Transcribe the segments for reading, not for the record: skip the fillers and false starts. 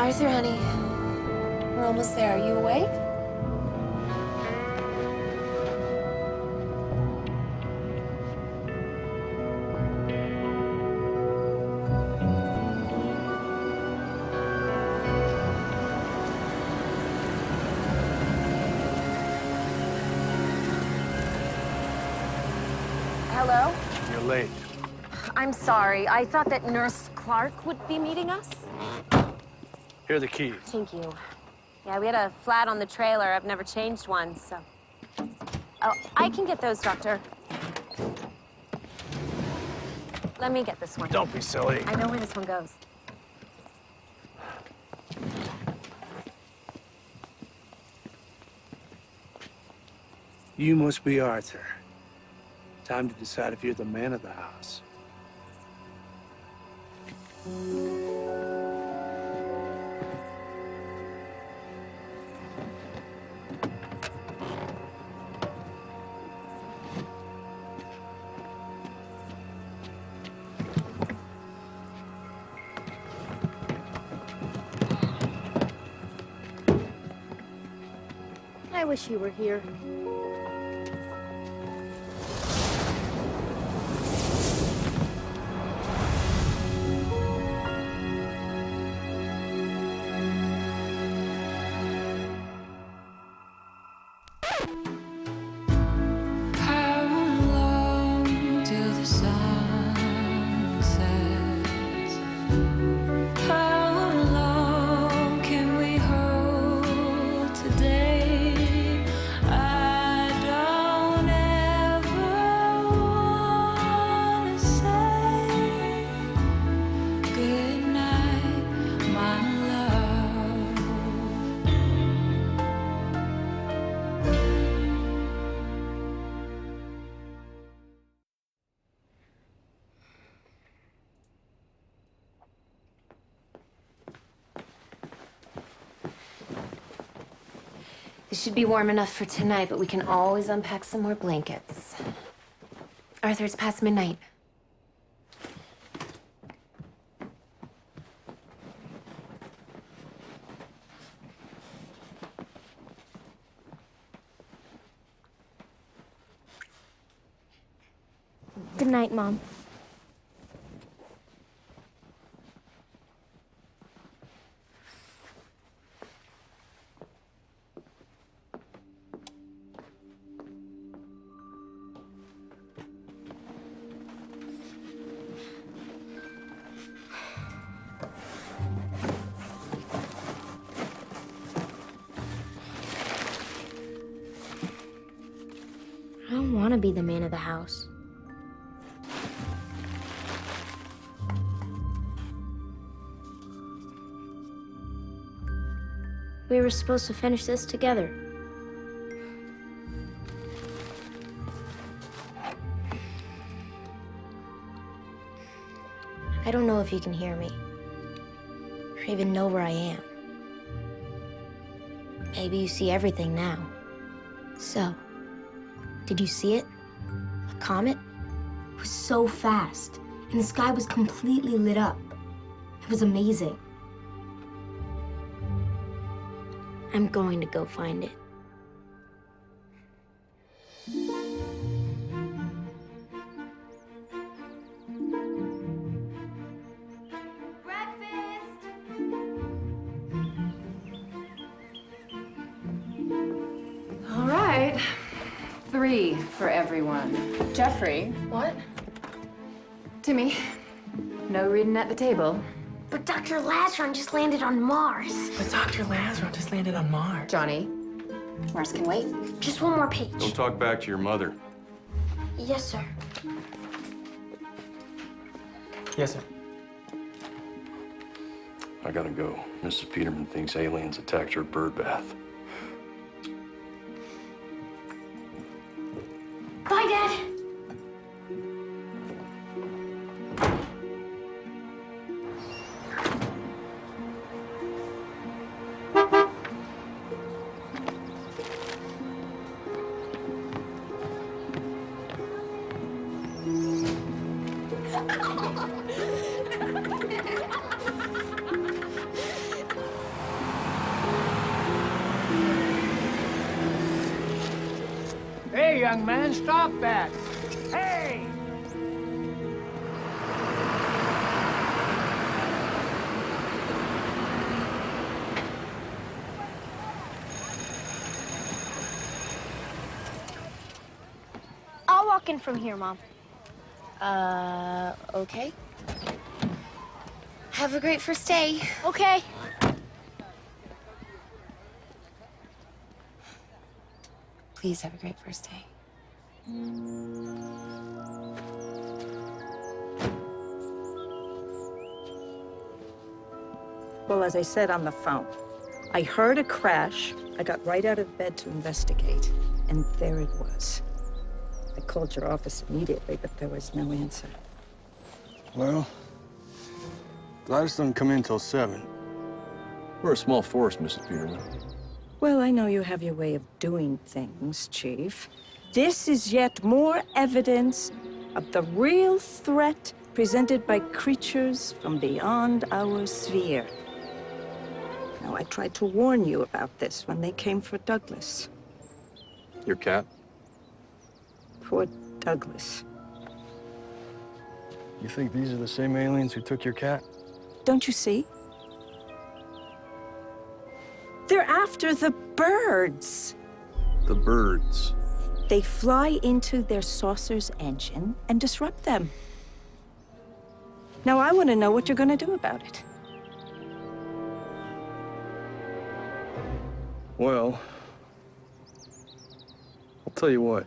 Arthur, honey. We're almost there. Are you awake? Hello? You're late. I'm sorry. I thought that Nurse Clark would be meeting us. Here are the keys. Thank you. Yeah, we had a flat on the trailer. I've never changed one, so... Oh, I can get those, Doctor. Let me get this one. Don't be silly. I know where this one goes. You must be Arthur. Time to decide if you're the man of the house. I wish you were here. This should be warm enough for tonight, but we can always unpack some more blankets. Arthur, it's past midnight. Good night, Mom. I don't want to be the man of the house. We were supposed to finish this together. I don't know if you can hear me, or even know where I am. Maybe you see everything now. So, did you see it? A comet? It was so fast, and the sky was completely lit up. It was amazing. I'm going to go find it. All right. 3 for everyone. Jeffrey. What? Timmy. No reading at the table. But Dr. Lazarus just landed on Mars. But Dr. Lazarus just landed on Mars. Johnny. Mars can wait. Just one more page. Don't talk back to your mother. Yes, sir. Yes, sir. I gotta go. Mrs. Peterman thinks aliens attacked her bird bath. Bye, Dad. young man. Stop that. Hey! I'll walk in from here, Mom. Okay. Have a great first day. Okay. Please have a great first day. Well, as I said on the phone, I heard a crash. I got right out of bed to investigate, and there it was. I called your office immediately, but there was no answer. Well, Gladys doesn't come in till 7. We're a small force, Mrs. Peterman. Well, I know you have your way of doing things, Chief. This is yet more evidence of the real threat presented by creatures from beyond our sphere. Now, I tried to warn you about this when they came for Douglas. Your cat? Poor Douglas. You think these are the same aliens who took your cat? Don't you see? They're after the birds. The birds. They fly into their saucer's engine and disrupt them. Now, I want to know what you're going to do about it. Well, I'll tell you what.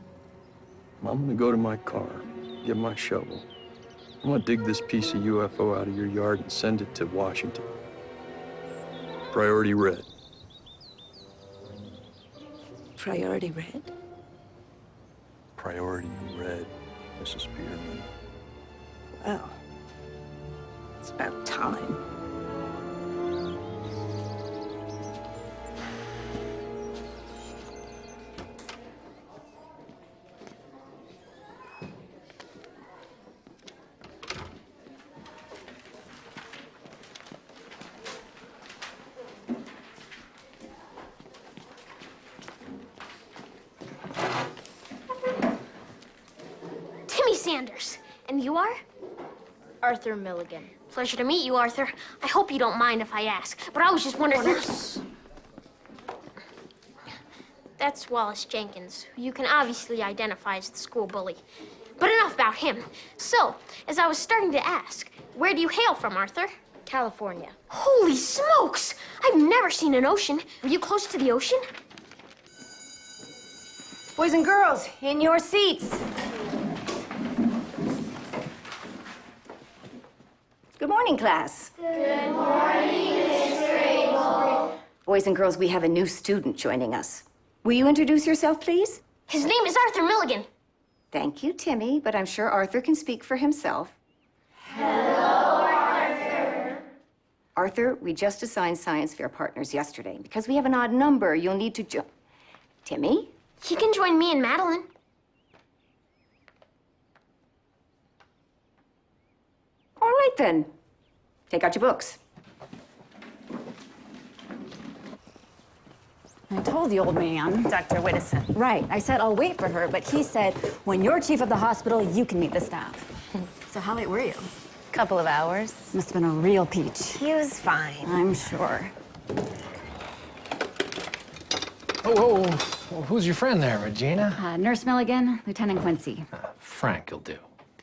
I'm gonna go to my car, get my shovel. I'm gonna dig this piece of UFO out of your yard and send it to Washington. Priority red. Priority red? Priority red, Mrs. Peterman. Well, it's about time. Sanders. And you are? Arthur Milligan. Pleasure to meet you, Arthur. I hope you don't mind if I ask, but I was just wondering... That's Wallace Jenkins, who you can obviously identify as the school bully. But enough about him. So, as I was starting to ask, where do you hail from, Arthur? California. Holy smokes! I've never seen an ocean. Were you close to the ocean? Boys and girls, in your seats. Good morning, class. Good morning, Miss Grable. Boys and girls, we have a new student joining us. Will you introduce yourself, please? His name is Arthur Milligan. Thank you, Timmy, but I'm sure Arthur can speak for himself. Hello, Arthur. Arthur, we just assigned science fair partners yesterday. Because we have an odd number, you'll need to join. Timmy? He can join me and Madeline. All right, then. Take out your books. I told the old man. Dr. Whittison. Right. I said I'll wait for her, but he said, when you're chief of the hospital, you can meet the staff. So how late were you? Couple of hours. Must have been a real peach. He was fine. I'm sure. Oh, who's your friend there, Regina? Nurse Milligan, Lieutenant Quincy. Frank will do.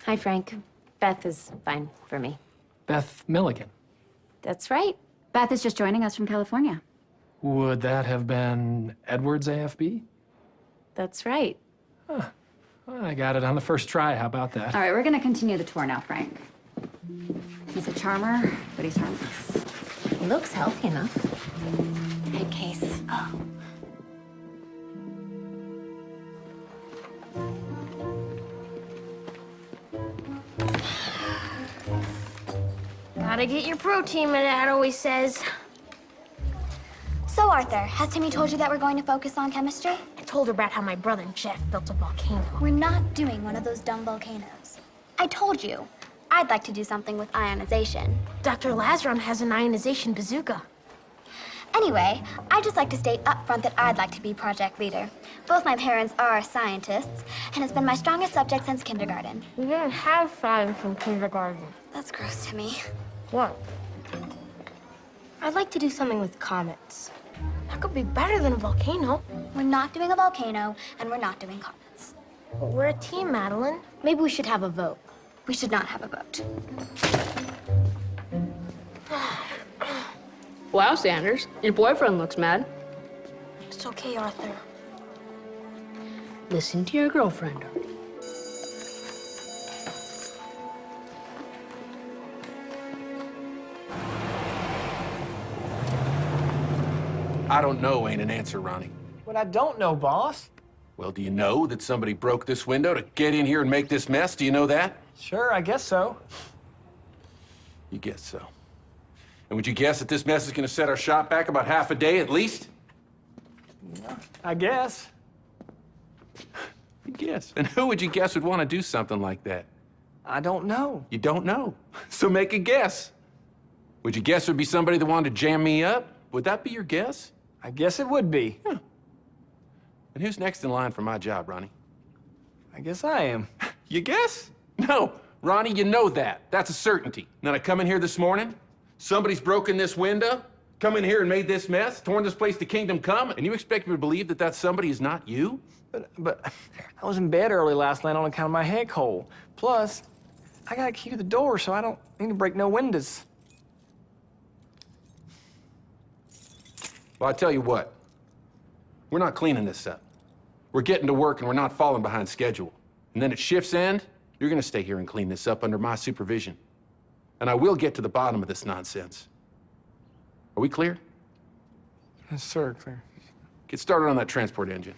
Hi, Frank. Beth is fine for me. Beth Milligan. That's right. Beth is just joining us from California. Would that have been Edwards AFB? That's right. Well, I got it on the first try. How about that? All right, we're gonna continue the tour now, Frank. He's a charmer, but he's harmless. He looks healthy enough. Head case. Oh. Gotta get your protein, my dad always says. So, Arthur, has Timmy told you that we're going to focus on chemistry? I told her about how my brother Jeff built a volcano. We're not doing one of those dumb volcanoes. I told you. I'd like to do something with ionization. Dr. Lazaron has an ionization bazooka. Anyway, I'd just like to state up front that I'd like to be project leader. Both my parents are scientists, and it's been my strongest subject since kindergarten. We didn't have science in kindergarten. That's gross to me. What? I'd like to do something with comets. That could be better than a volcano. We're not doing a volcano, and we're not doing comets. But we're a team, Madeline. Maybe we should have a vote. We should not have a vote. Wow, Sanders, your boyfriend looks mad. It's okay, Arthur. Listen to your girlfriend. I don't know ain't an answer, Ronnie. What I don't know, boss. Well, do you know that somebody broke this window to get in here and make this mess? Do you know that? Sure, I guess so. You guess so. And would you guess that this mess is gonna set our shop back about half a day at least? I guess. You guess. And who would you guess would want to do something like that? I don't know. You don't know. So make a guess. Would you guess it would be somebody that wanted to jam me up? Would that be your guess? I guess it would be. Huh. And who's next in line for my job, Ronnie? I guess I am. You guess? No, Ronnie, you know that. That's a certainty. Then I come in here this morning, somebody's broken this window, come in here and made this mess, torn this place to kingdom come, and you expect me to believe that that somebody is not you? But I was in bed early last night on account of my head cold. Plus, I got a key to the door, so I don't need to break no windows. Well, I tell you what, we're not cleaning this up. We're getting to work and we're not falling behind schedule. And then at shift's end, you're gonna stay here and clean this up under my supervision. And I will get to the bottom of this nonsense. Are we clear? Yes, sir, clear. Get started on that transport engine.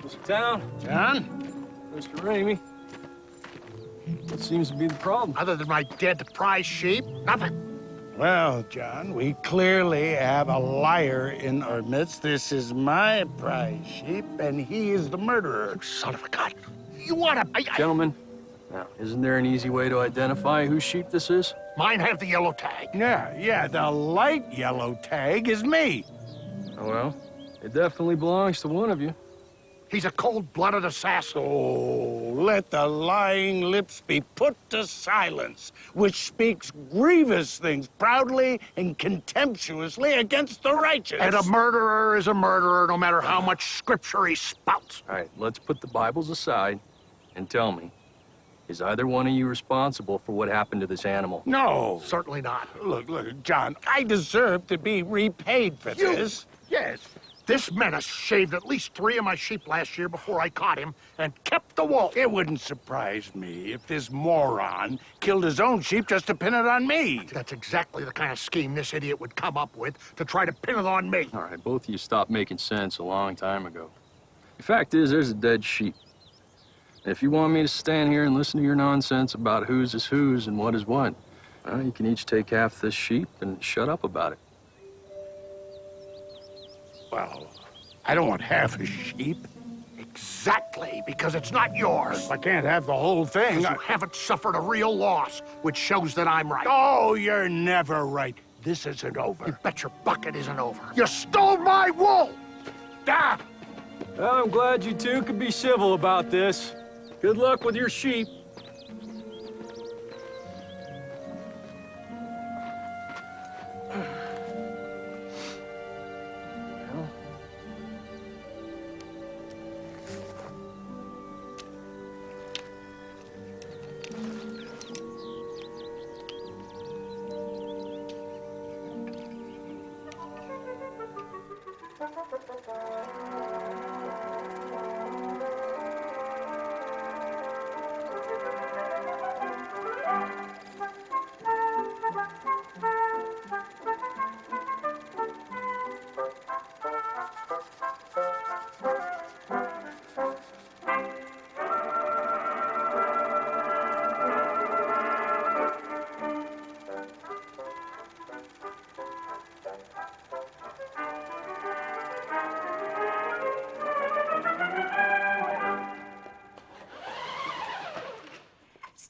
Mr. Town? John? Mr. Ramey? What seems to be the problem? Other than my dead prize sheep, nothing. Well, John, we clearly have a liar in our midst. This is my prize sheep, and he is the murderer. Son of a gun. You want to... Gentlemen, now, isn't there an easy way to identify whose sheep this is? Mine have the yellow tag. Yeah, the light yellow tag is me. Oh, well, it definitely belongs to one of you. He's a cold-blooded assassin. Oh, let the lying lips be put to silence, which speaks grievous things proudly and contemptuously against the righteous. And a murderer is a murderer, no matter how much scripture he spouts. All right, let's put the Bibles aside and tell me, is either one of you responsible for what happened to this animal? No. Certainly not. Look, John, I deserve to be repaid for this. Yes. This menace shaved at least 3 of my sheep last year before I caught him and kept the wool. It wouldn't surprise me if this moron killed his own sheep just to pin it on me. That's exactly the kind of scheme this idiot would come up with to try to pin it on me. All right, both of you stopped making sense a long time ago. The fact is, there's a dead sheep. And if you want me to stand here and listen to your nonsense about whose is whose and what is what, well, you can each take half this sheep and shut up about it. Well, I don't want half a sheep. Exactly, because it's not yours. I can't have the whole thing. You haven't suffered a real loss, which shows that I'm right. Oh, you're never right. This isn't over. You bet your bucket isn't over. You stole my wool! Ah! Well, I'm glad you two could be civil about this. Good luck with your sheep.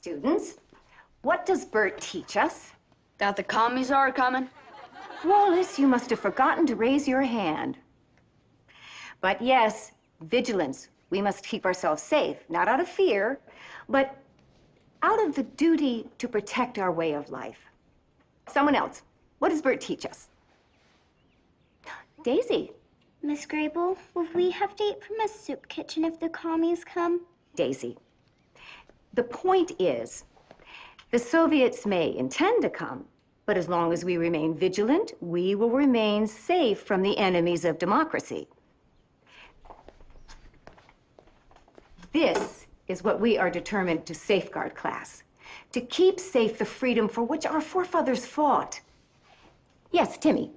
Students, what does Bert teach us? That the commies are coming? Wallace, you must have forgotten to raise your hand. But yes, vigilance. We must keep ourselves safe, not out of fear, but out of the duty to protect our way of life. Someone else, what does Bert teach us? Daisy. Miss Grable, will we have to eat from a soup kitchen if the commies come? Daisy. The point is, the Soviets may intend to come, but as long as we remain vigilant, we will remain safe from the enemies of democracy. This is what we are determined to safeguard, class. To keep safe the freedom for which our forefathers fought. Yes, Timmy.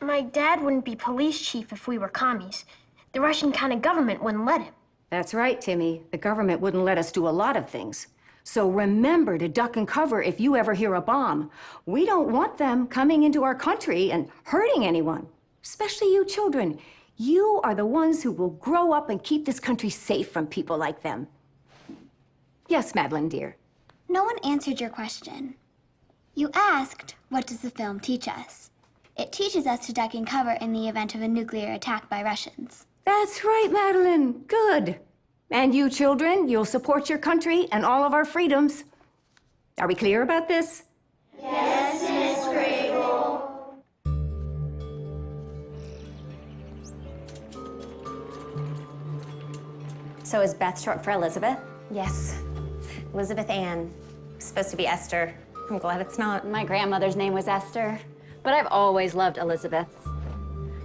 My dad wouldn't be police chief if we were commies. The Russian kind of government wouldn't let him. That's right, Timmy. The government wouldn't let us do a lot of things. So remember to duck and cover if you ever hear a bomb. We don't want them coming into our country and hurting anyone, especially you children. You are the ones who will grow up and keep this country safe from people like them. Yes, Madeline, dear. No one answered your question. You asked, what does the film teach us? It teaches us to duck and cover in the event of a nuclear attack by Russians. That's right, Madeline. Good. And you children, you'll support your country and all of our freedoms. Are we clear about this? Yes, Miss Grable. So is Beth short for Elizabeth? Yes. Elizabeth Ann. Supposed to be Esther. I'm glad it's not. My grandmother's name was Esther, but I've always loved Elizabeth's.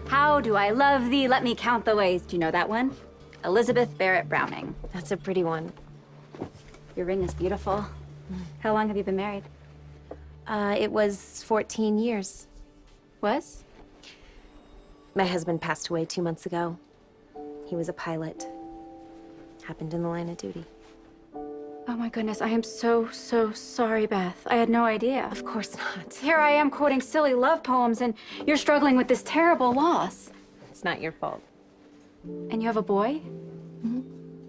How do I love thee? Let me count the ways. Do you know that one? Elizabeth Barrett Browning. That's a pretty one. Your ring is beautiful. How long have you been married? It was 14 years. Was? My husband passed away 2 months ago. He was a pilot. Happened in the line of duty. Oh my goodness, I am so sorry, Beth. I had no idea. Of course not. Here I am quoting silly love poems, and you're struggling with this terrible loss. It's not your fault. And you have a boy? Mm-hmm.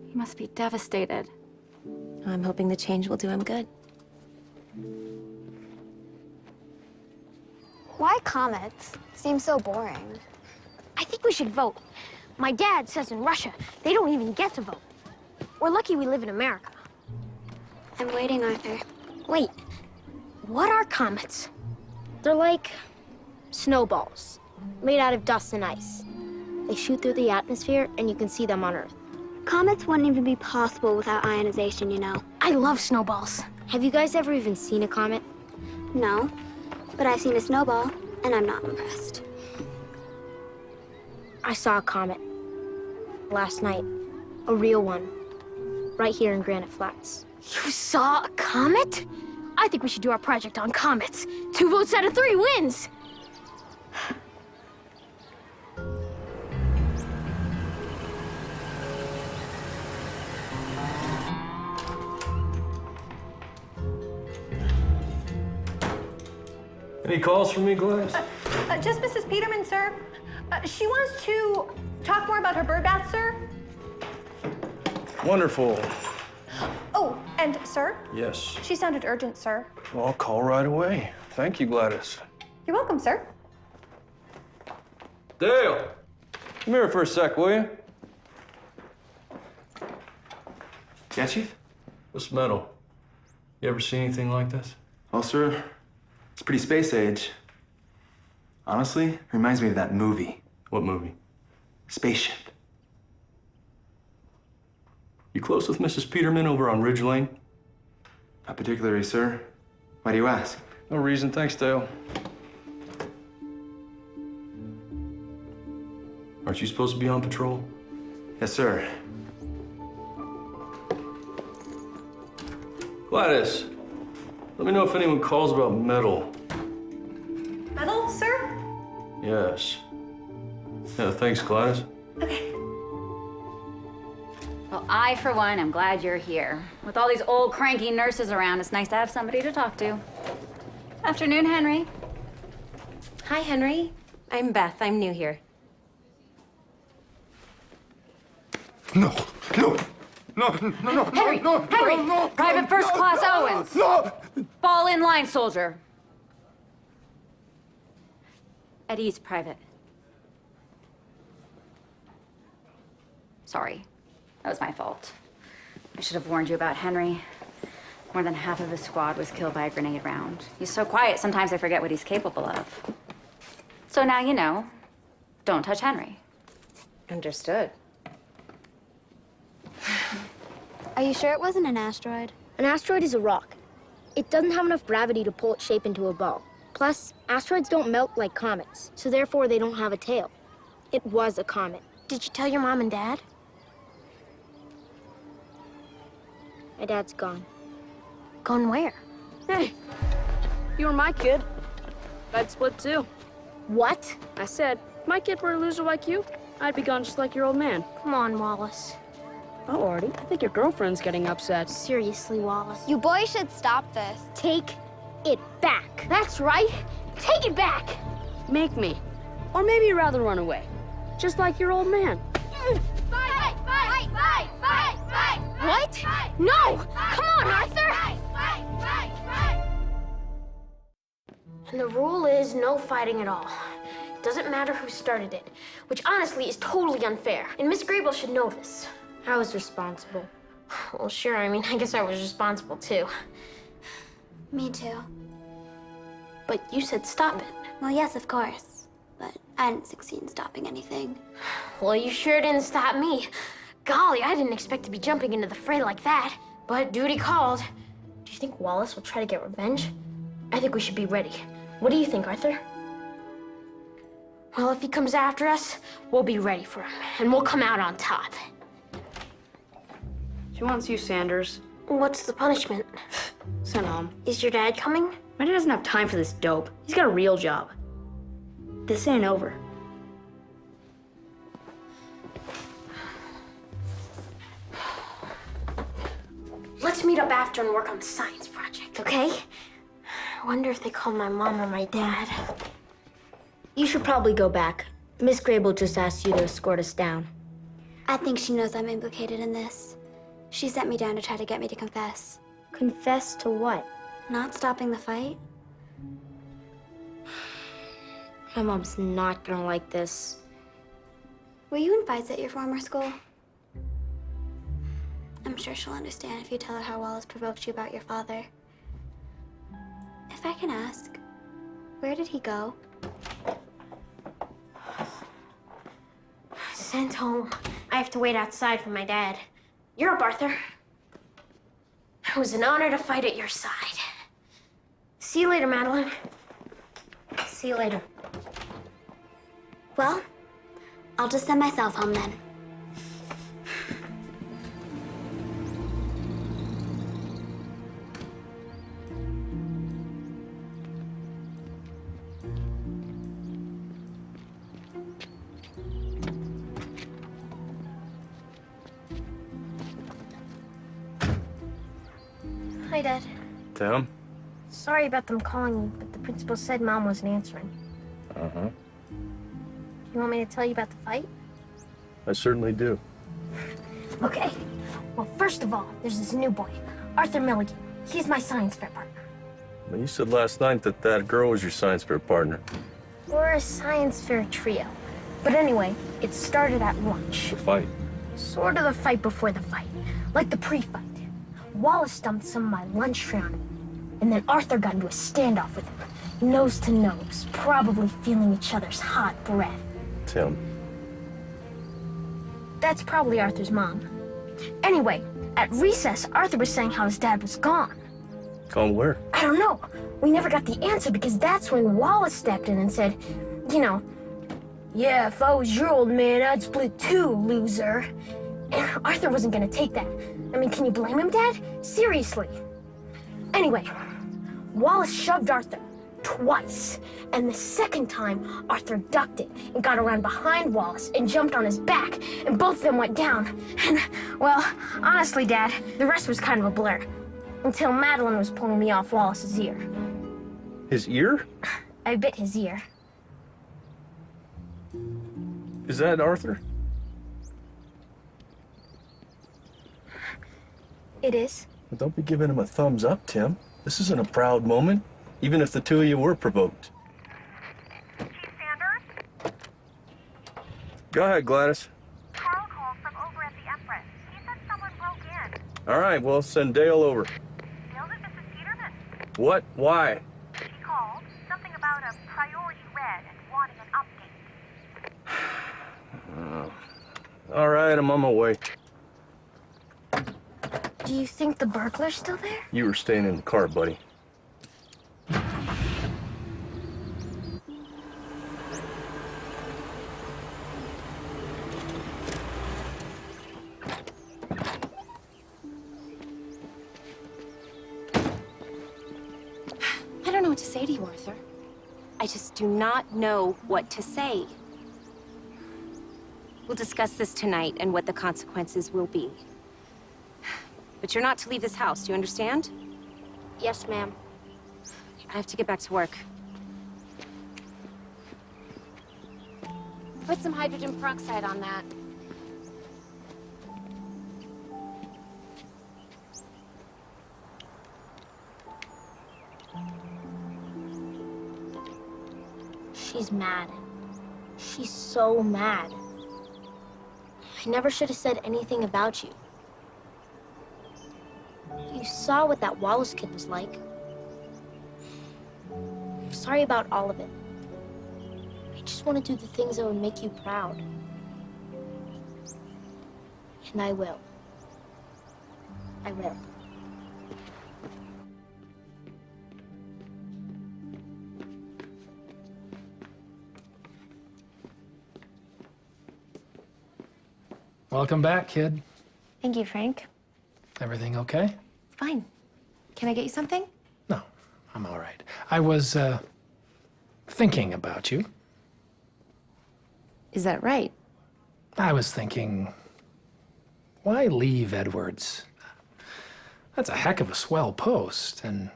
He must be devastated. I'm hoping the change will do him good. Why comets? Seems so boring. I think we should vote. My dad says in Russia, they don't even get to vote. We're lucky we live in America. I'm waiting, Arthur. Wait, what are comets? They're like snowballs, made out of dust and ice. They shoot through the atmosphere, and you can see them on Earth. Comets wouldn't even be possible without ionization, you know. I love snowballs. Have you guys ever even seen a comet? No, but I've seen a snowball, and I'm not impressed. I saw a comet last night, a real one, right here in Granite Flats. You saw a comet? I think we should do our project on comets. 2 votes out of 3 wins. Any calls from me, Gladys? Just Mrs. Peterman, sir. She wants to talk more about her bird bath, sir. Wonderful. Oh, and sir, Yes. she sounded urgent, sir. Well, I'll call right away. Thank you, Gladys. You're welcome, sir. Dale, come here for a sec, will you? Yeah, Chief? This metal. You ever see anything like this? Well, sir, it's pretty space age. Honestly, reminds me of that movie. What movie? Spaceship. You close with Mrs. Peterman over on Ridge Lane? Not particularly, sir. Why do you ask? No reason, thanks, Dale. Aren't you supposed to be on patrol? Yes, sir. Gladys, let me know if anyone calls about metal. Metal, sir? Yes. Yeah, thanks, Gladys. Well, I, for one, am glad you're here. With all these old cranky nurses around, it's nice to have somebody to talk to. Afternoon, Henry. Hi, Henry. I'm Beth. I'm new here. No, no, No, no, no, Henry! no, Henry! no, no, Private no, First no, Class no, Owens! No! Fall in line, soldier. At ease, Private. Sorry. That was my fault. I should have warned you about Henry. More than half of his squad was killed by a grenade round. He's so quiet, sometimes I forget what he's capable of. So now you know. Don't touch Henry. Understood. Are you sure it wasn't an asteroid? An asteroid is a rock. It doesn't have enough gravity to pull its shape into a ball. Plus, asteroids don't melt like comets, so therefore they don't have a tail. It was a comet. Did you tell your mom and dad? My dad's gone. Gone where? Hey, you were my kid. I'd split too. What? I said, if my kid were a loser like you, I'd be gone just like your old man. Come on, Wallace. Oh, Artie, I think your girlfriend's getting upset. Seriously, Wallace. You boys should stop this. Take it back. That's right. Take it back. Make me. Or maybe you'd rather run away. Just like your old man. Fight! Fight! Fight! Fight! Fight! What? No! Come on, Arthur! And the rule is no fighting at all. It doesn't matter who started it, which honestly is totally unfair. And Miss Grable should know this. I was responsible. Well, sure, I mean, I guess I was responsible too. Me too. But you said stop it. Well, yes, of course. But I didn't succeed in stopping anything. Well, you sure didn't stop me. Golly, I didn't expect to be jumping into the fray like that. But duty called. Do you think Wallace will try to get revenge? I think we should be ready. What do you think, Arthur? Well, if he comes after us, we'll be ready for him, and we'll come out on top. She wants you, Sanders. What's the punishment? Send home. Is your dad coming? My dad doesn't have time for this dope. He's got a real job. This ain't over. Let's meet up after and work on the science project, okay? I wonder if they called my mom or my dad. You should probably go back. Miss Grable just asked you to escort us down. I think she knows I'm implicated in this. She sent me down to try to get me to confess. Confess to what? Not stopping the fight? My mom's not gonna like this. Were you in fights at your former school? I'm sure she'll understand if you tell her how Wallace provoked you about your father. If I can ask, where did he go? Sent home. I have to wait outside for my dad. You're up, Arthur. It was an honor to fight at your side. See you later, Madeline. See you later. Well, I'll just send myself home then. Hi, Dad. Tim? Sorry about them calling you, but the principal said Mom wasn't answering. Uh-huh. You want me to tell you about the fight? I certainly do. Okay. Well, first of all, there's this new boy, Arthur Milligan. He's my science fair partner. Well, you said last night that that girl was your science fair partner. We're a science fair trio. But anyway, it started at lunch. The fight. Sort of the fight before the fight. Like the pre-fight. Wallace dumped some of my lunch tray on him. And then Arthur got into a standoff with him. Nose to nose, probably feeling each other's hot breath. Tim. That's probably Arthur's mom. Anyway, at recess, Arthur was saying how his dad was gone. Gone where? I don't know. We never got the answer because that's when Wallace stepped in and said, you know, yeah, if I was your old man, I'd split too, loser. And Arthur wasn't gonna take that. I mean, can you blame him, Dad? Seriously. Anyway, Wallace shoved Arthur twice. And the second time, Arthur ducked it and got around behind Wallace and jumped on his back. And both of them went down. And, well, honestly, Dad, the rest was kind of a blur. Until Madeline was pulling me off Wallace's ear. His ear? I bit his ear. Is that Arthur? It is. Well, don't be giving him a thumbs up, Tim. This isn't a proud moment, even if the two of you were provoked. Go ahead, Gladys. Carl called from over at the Empress. He said someone broke in. All right, well, send Dale over. Dale to Mrs. Peterman. What? Why? She called. Something about a priority red and wanting an update. All right, I'm on my way. Do you think the burglar's still there? You were staying in the car, buddy. I don't know what to say to you, Arthur. I just do not know what to say. We'll discuss this tonight and what the consequences will be. But you're not to leave this house, do you understand? Yes, ma'am. I have to get back to work. Put some hydrogen peroxide on that. She's mad. She's so mad. I never should have said anything about you. You saw what that Wallace kid was like. I'm sorry about all of it. I just want to do the things that would make you proud. And I will. I will. Welcome back, kid. Thank you, Frank. Everything okay? Fine. Can I get you something? No, I'm all right. I was, thinking about you. Is that right? I was thinking, why leave Edwards? That's a heck of a swell post, and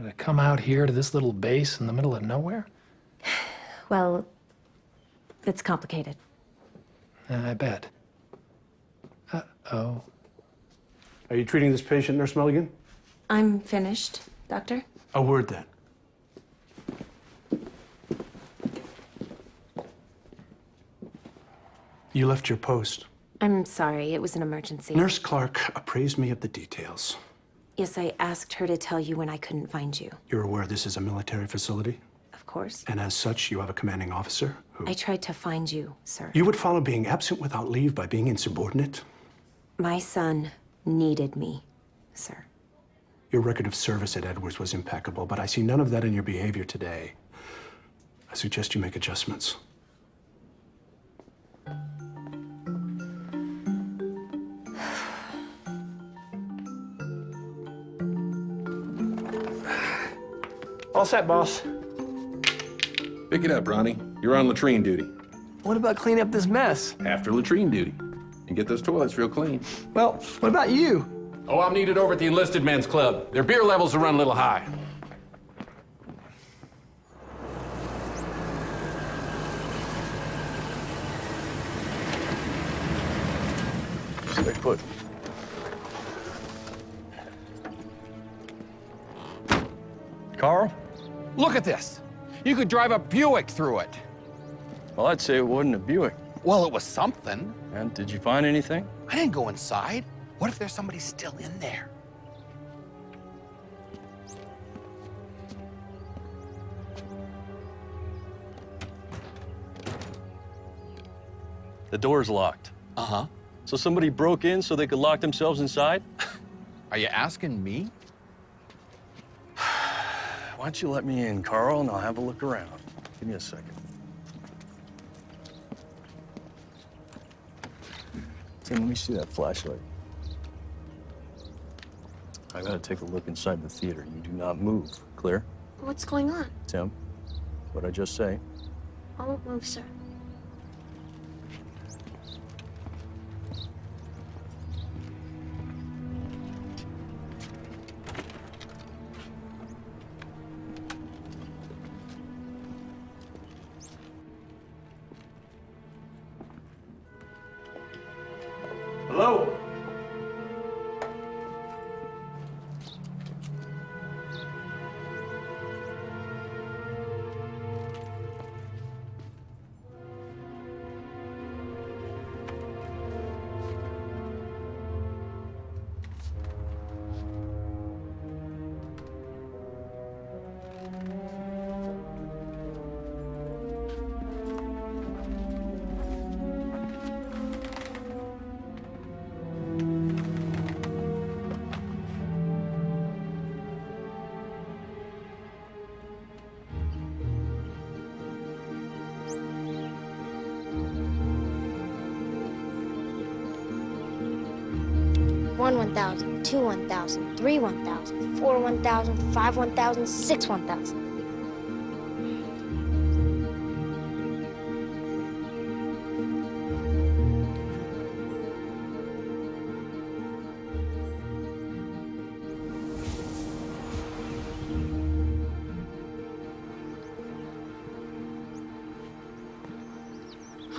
to come out here to this little base in the middle of nowhere? Well, it's complicated. I bet. Uh-oh. Are you treating this patient, Nurse Mulligan? I'm finished, Doctor. A word then. You left your post. I'm sorry, it was an emergency. Nurse Clark appraised me of the details. Yes, I asked her to tell you when I couldn't find you. You're aware this is a military facility? Of course. And as such, you have a commanding officer who... I tried to find you, sir. You would follow being absent without leave by being insubordinate? My son needed me, sir. Your record of service at Edwards was impeccable, but I see none of that in your behavior today. I suggest you make adjustments. All set, boss. Pick it up, Ronnie. You're on latrine duty. What about cleaning up this mess? After latrine duty. And get those toilets real clean. Well, what about you? Oh, I'm needed over at the Enlisted Men's Club. Their beer levels are running a little high. Stay put. Carl? Look at this. You could drive a Buick through it. Well, I'd say it wasn't a Buick. Well, it was something. And did you find anything? I didn't go inside. What if there's somebody still in there? The door's locked. Uh-huh. So somebody broke in so they could lock themselves inside? Are you asking me? Why don't you let me in, Carl, and I'll have a look around. Give me a second. Tim, let me see that flashlight. I gotta take a look inside the theater. You do not move. Clear? What's going on? Tim, what'd I just say? I won't move, sir. Hello? 1 1,000, 2 1,000, 3 1,000, 4 1,000, 5 1,000, 6 1,000.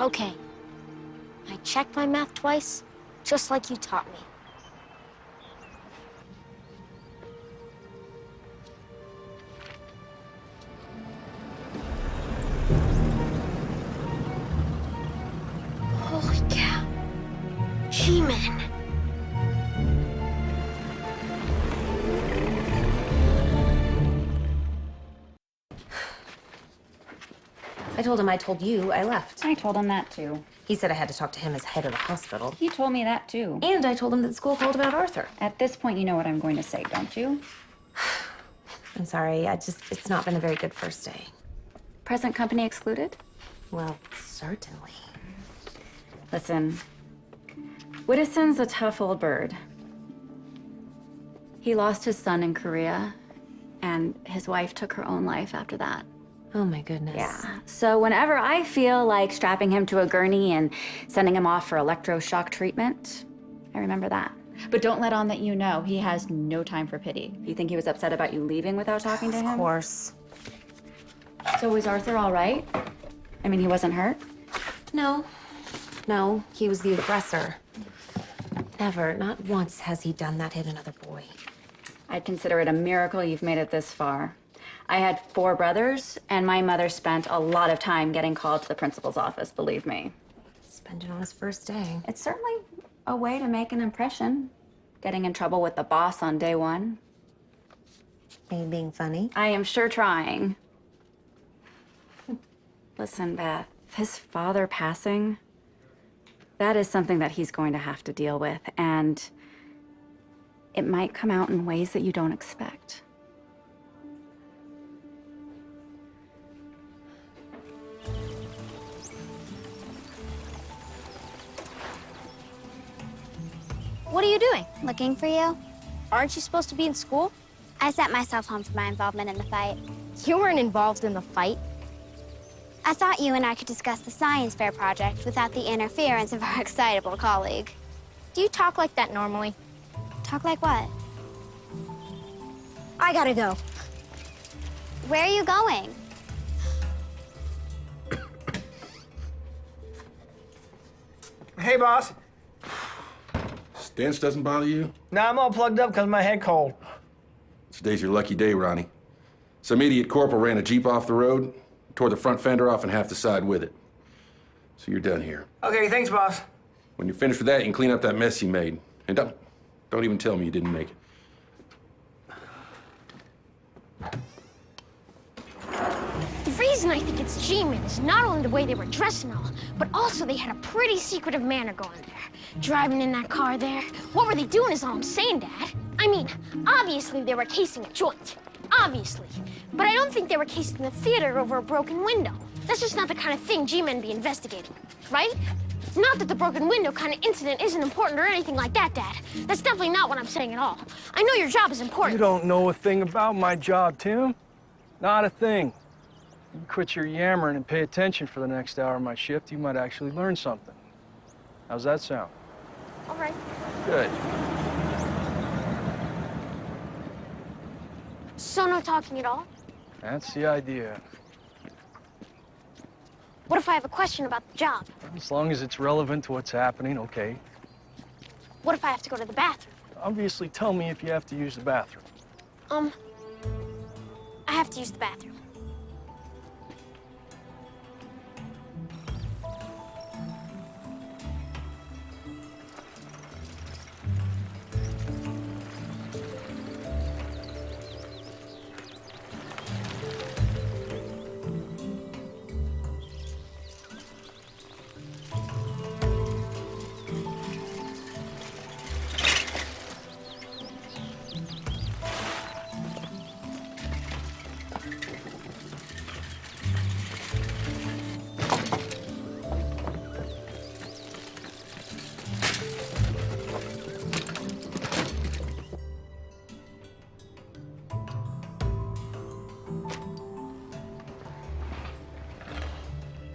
Okay. I checked my math twice, just like you taught me. Holy cow. G-Men. I told him I told you I left. I told him that too. He said I had to talk to him as head of the hospital. He told me that too. And I told him that school called about Arthur. At this point, you know what I'm going to say, don't you? I'm sorry, it's not been a very good first day. Present company excluded? Well, certainly. Listen, Whittison's a tough old bird. He lost his son in Korea, and his wife took her own life after that. Oh my goodness. Yeah. So whenever I feel like strapping him to a gurney and sending him off for electroshock treatment, I remember that. But don't let on that you know he has no time for pity. You think he was upset about you leaving without talking to him? Of course. So was Arthur all right? I mean, he wasn't hurt? No. No, he was the aggressor. Never, not once has he done that, hit another boy. I'd consider it a miracle you've made it this far. I had 4 brothers, and my mother spent a lot of time getting called to the principal's office, believe me. Spend it on his first day. It's certainly a way to make an impression. Getting in trouble with the boss on day 1. Are you being funny? I am sure trying. Listen, Beth, his father passing, that is something that he's going to have to deal with, and it might come out in ways that you don't expect. What are you doing? Looking for you? Aren't you supposed to be in school? I sent myself home for my involvement in the fight. You weren't involved in the fight. I thought you and I could discuss the science fair project without the interference of our excitable colleague. Do you talk like that normally? Talk like what? I gotta go. Where are you going? Hey, boss. Stench doesn't bother you? Nah, I'm all plugged up because my head cold. Today's your lucky day, Ronnie. Some idiot corporal ran a Jeep off the road, tore the front fender off and half the side with it. So you're done here. Okay, thanks, boss. When you're finished with that, you can clean up that mess you made. And don't even tell me you didn't make it. The reason I think it's G-Men is not only the way they were dressed and all, but also they had a pretty secretive manner going there. Driving in that car there. What were they doing is all I'm saying, Dad. I mean, obviously they were casing a joint. Obviously. But I don't think they were casing the theater over a broken window. That's just not the kind of thing G-Men be investigating, right? Not that the broken window kind of incident isn't important or anything like that, Dad. That's definitely not what I'm saying at all. I know your job is important. You don't know a thing about my job, Tim. Not a thing. You quit your yammering and pay attention for the next hour of my shift, you might actually learn something. How's that sound? All right. Good. So no talking at all? That's the idea. What if I have a question about the job? As long as it's relevant to what's happening, okay. What if I have to go to the bathroom? Obviously, tell me if you have to use the bathroom. I have to use the bathroom.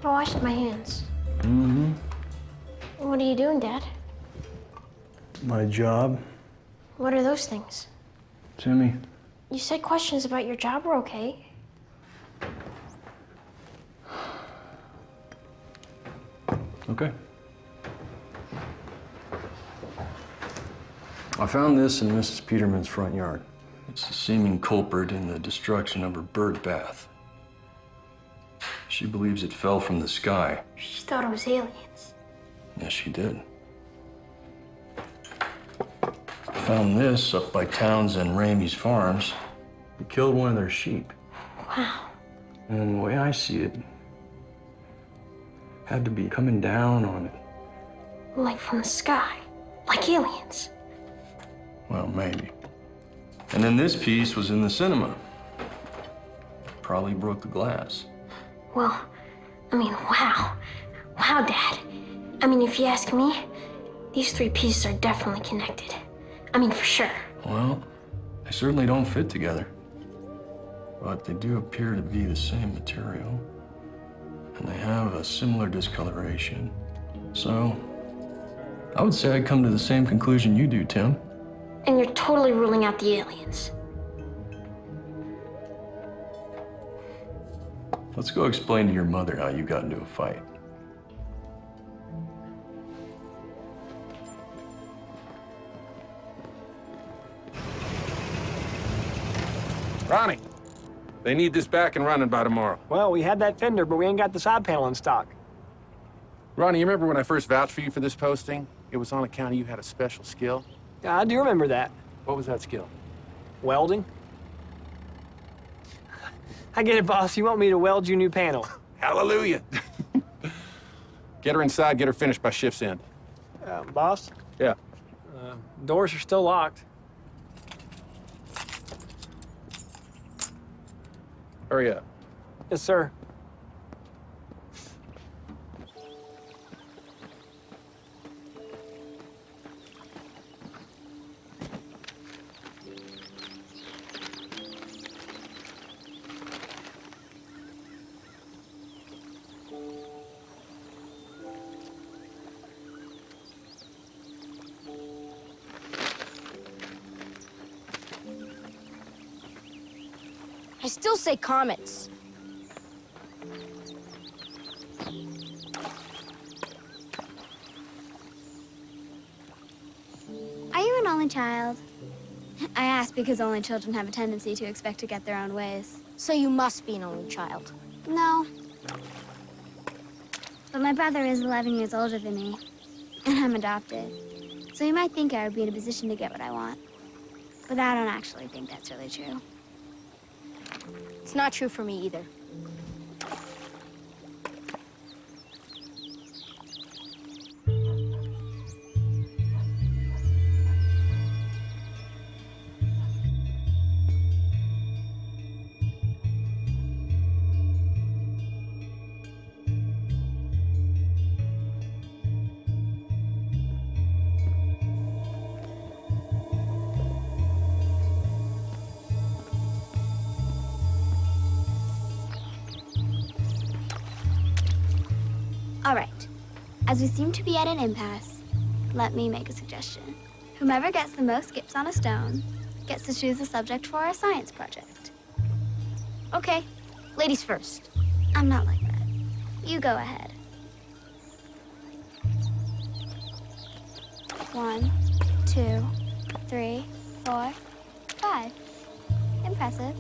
I washed my hands. Mm-hmm. What are you doing, Dad? My job. What are those things? Timmy. You said questions about your job were okay. Okay. I found this in Mrs. Peterman's front yard. It's the seeming culprit in the destruction of her bird bath. She believes it fell from the sky. She thought it was aliens. Yes, she did. I found this up by Towns and Ramey's farms. They killed one of their sheep. Wow. And the way I see it, had to be coming down on it. Like from the sky. Like aliens. Well, maybe. And then this piece was in the cinema. Probably broke the glass. Well, I mean, wow. Wow, Dad. I mean, if you ask me, these three pieces are definitely connected. I mean, for sure. Well, they certainly don't fit together. But they do appear to be the same material. And they have a similar discoloration. So, I would say I come to the same conclusion you do, Tim. And you're totally ruling out the aliens. Let's go explain to your mother how you got into a fight. Ronnie, they need this back and running by tomorrow. Well, we had that fender, but we ain't got the side panel in stock. Ronnie, you remember when I first vouched for you for this posting? It was on account of you had a special skill. Yeah, I do remember that. What was that skill? Welding. I get it, boss. You want me to weld you new panel. Hallelujah. Get her inside, get her finished by shift's end. Boss? Yeah. Doors are still locked. Hurry up. Yes, sir. I still say comets. Are you an only child? I ask because only children have a tendency to expect to get their own ways. So you must be an only child. No. But my brother is 11 years older than me, and I'm adopted. So you might think I would be in a position to get what I want. But I don't actually think that's really true. It's not true for me either. All right. As we seem to be at an impasse, let me make a suggestion. Whomever gets the most skips on a stone gets to choose a subject for our science project. Okay. Ladies first. I'm not like that. You go ahead. 1, 2, 3, 4, 5. Impressive.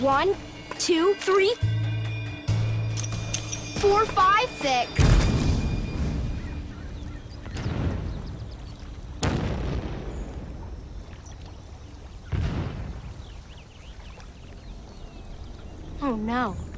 One, 2, 3, 4, 5, 6. Oh no.